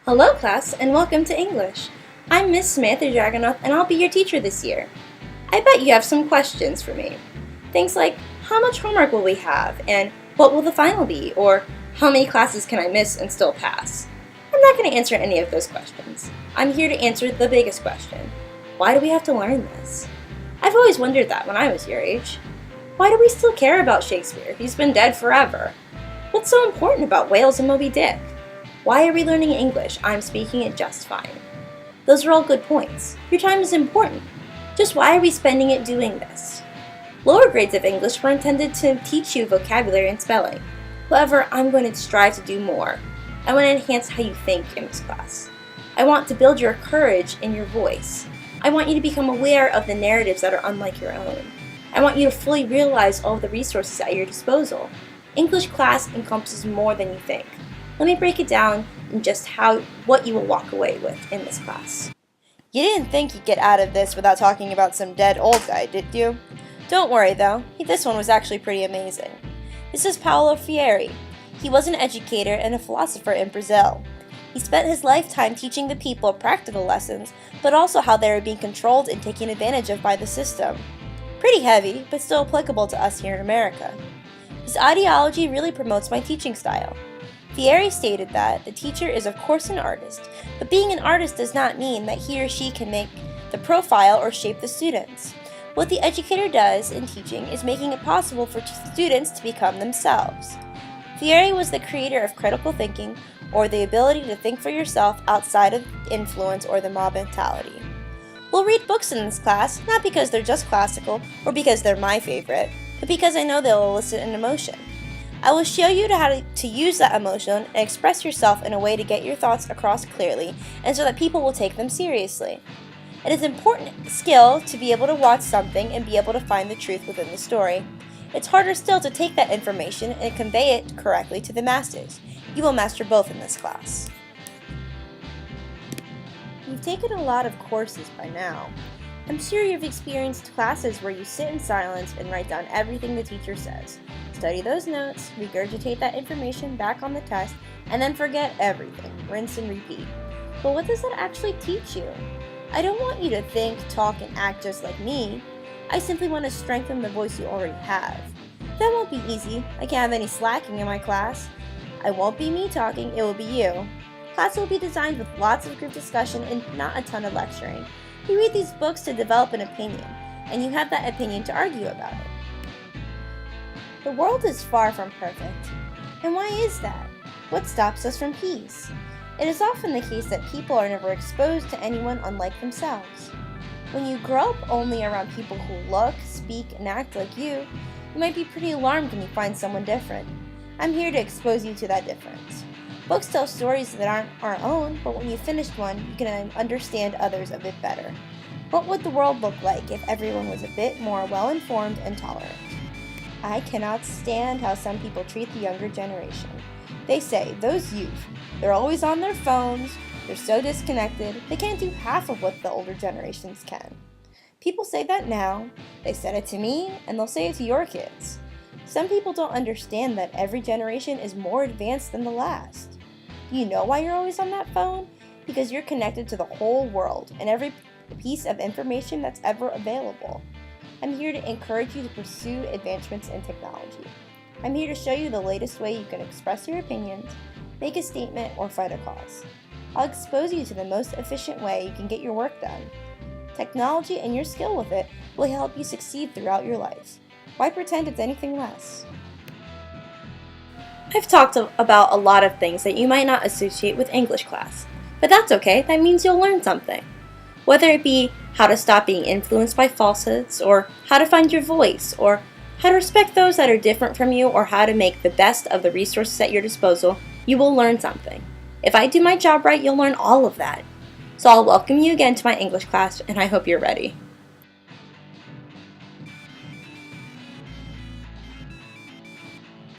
Hello class, and welcome to English. I'm Miss Samantha Dragonoff, and I'll be your teacher this year. I bet you have some questions for me. Things like, how much homework will we have, and what will the final be, or how many classes can I miss and still pass? I'm not going to answer any of those questions. I'm here to answer the biggest question. Why do we have to learn this? I've always wondered that when I was your age. Why do we still care about Shakespeare? He's been dead forever. What's so important about Wales and Moby Dick? Why are we learning English? I'm speaking it just fine. Those are all good points. Your time is important. Just why are we spending it doing this? Lower grades of English were intended to teach you vocabulary and spelling. However, I'm going to strive to do more. I want to enhance how you think in this class. I want to build your courage in your voice. I want you to become aware of the narratives that are unlike your own. I want you to fully realize all of the resources at your disposal. English class encompasses more than you think. Let me break it down in just what you will walk away with in this class. You didn't think you'd get out of this without talking about some dead old guy, did you? Don't worry though, this one was actually pretty amazing. This is Paulo Freire. He was an educator and a philosopher in Brazil. He spent his lifetime teaching the people practical lessons, but also how they were being controlled and taken advantage of by the system. Pretty heavy, but still applicable to us here in America. His ideology really promotes my teaching style. Freire stated that the teacher is of course an artist, but being an artist does not mean that he or she can make the profile or shape the students. What the educator does in teaching is making it possible for students to become themselves. Freire was the creator of critical thinking, or the ability to think for yourself outside of influence or the mob mentality. We'll read books in this class, not because they're just classical or because they're my favorite, but because I know they'll elicit an emotion. I will show you how to use that emotion and express yourself in a way to get your thoughts across clearly and so that people will take them seriously. It is an important skill to be able to watch something and be able to find the truth within the story. It's harder still to take that information and convey it correctly to the masses. You will master both in this class. You've taken a lot of courses by now. I'm sure you've experienced classes where you sit in silence and write down everything the teacher says. Study those notes, regurgitate that information back on the test, and then forget everything. Rinse and repeat. But what does that actually teach you? I don't want you to think, talk, and act just like me. I simply want to strengthen the voice you already have. That won't be easy. I can't have any slacking in my class. I won't be me talking, it will be you. Class will be designed with lots of group discussion and not a ton of lecturing. You read these books to develop an opinion, and you have that opinion to argue about it. The world is far from perfect. And why is that? What stops us from peace? It is often the case that people are never exposed to anyone unlike themselves. When you grow up only around people who look, speak, and act like you might be pretty alarmed when you find someone different. I'm here to expose you to that difference. Books tell stories that aren't our own, but when you finished one, you can understand others a bit better. What would the world look like if everyone was a bit more well-informed and tolerant? I cannot stand how some people treat the younger generation. They say, those youth, they're always on their phones, they're so disconnected, they can't do half of what the older generations can. People say that now, they said it to me, and they'll say it to your kids. Some people don't understand that every generation is more advanced than the last. Do you know why you're always on that phone? Because you're connected to the whole world and every piece of information that's ever available. I'm here to encourage you to pursue advancements in technology. I'm here to show you the latest way you can express your opinions, make a statement, or fight a cause. I'll expose you to the most efficient way you can get your work done. Technology and your skill with it will help you succeed throughout your life. Why pretend it's anything less? I've talked about a lot of things that you might not associate with English class, but that's okay, that means you'll learn something. Whether it be how to stop being influenced by falsehoods, or how to find your voice, or how to respect those that are different from you, or how to make the best of the resources at your disposal, you will learn something. If I do my job right, you'll learn all of that. So I'll welcome you again to my English class, and I hope you're ready.